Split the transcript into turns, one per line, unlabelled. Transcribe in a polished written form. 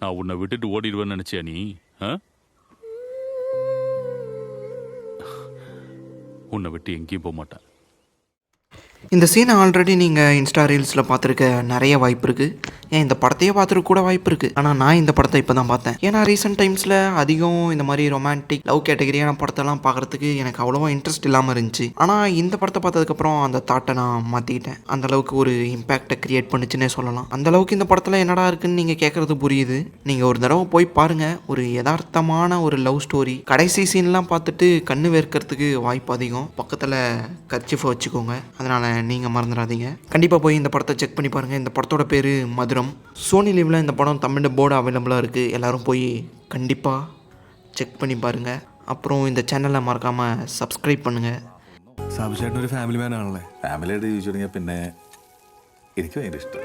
நான் உன்னை விட்டுட்டு ஓடிடுவேன்னு நினைச்சியா நீ? உன்னை விட்டு எங்கேயும் போக மாட்டேன்.
இந்த சீனை ஆல்ரெடி நீங்கள் இன்ஸ்டா ரீல்ஸில் பார்த்துருக்க நிறைய வாய்ப்பு இருக்குது. ஏன் இந்த படத்தையே பார்த்துருக்க கூட வாய்ப்பு இருக்குது. ஆனால் நான் இந்த படத்தை இப்போ தான் பார்த்தேன். ஏன்னா ரீசெண்ட் டைம்ஸில் அதிகம் இந்த மாதிரி ரொமான்டிக் லவ் கேட்டகரியான படத்தெல்லாம் பார்க்குறதுக்கு எனக்கு அவ்வளோவா இன்ட்ரெஸ்ட் இல்லாமல் இருந்துச்சு. ஆனால் இந்த படத்தை பார்த்ததுக்கப்புறம் அந்த தாட்டை நான் மாற்றிக்கிட்டேன். அந்தளவுக்கு ஒரு இம்பேக்டை க்ரியேட் பண்ணிச்சுன்னே சொல்லலாம். அந்தளவுக்கு இந்த படத்தில் என்னடா இருக்குன்னு நீங்கள் கேட்குறது புரியுது. நீங்கள் ஒரு தடவை போய் பாருங்கள். ஒரு யதார்த்தமான ஒரு லவ் ஸ்டோரி. கடைசி சீன்லாம் பார்த்துட்டு கண்ணு வேர்க்கிறதுக்கு வாய்ப்பு அதிகம். பக்கத்தில் கர்ச்சிஃபை வச்சுக்கோங்க. அதனால் நீங்கள் மறந்துடாதீங்க. கண்டிப்பாக போய் இந்த படத்தை செக் பண்ணி பாருங்கள். இந்த படத்தோட பேர் மதுரம். சோனி லிவ்வில் இந்த படம் தமிழ் போர்டு அவைலபிளாக இருக்குது. எல்லோரும் போய் கண்டிப்பாக செக் பண்ணி பாருங்கள். அப்புறம் இந்த சேனலை மறக்காமல் സബ്സ്ക്രൈബ് பண்ணுங்கள்.
സാബുചേട്ടൻ ഒരു ഫാമിലി മാൻ ആണല്ലേ. ഫാമിലിയായിട്ട് ജീവിച്ചു തുടങ്ങിയാൽ പിന്നെ എനിക്ക് ഭയങ്കര ഇഷ്ടം.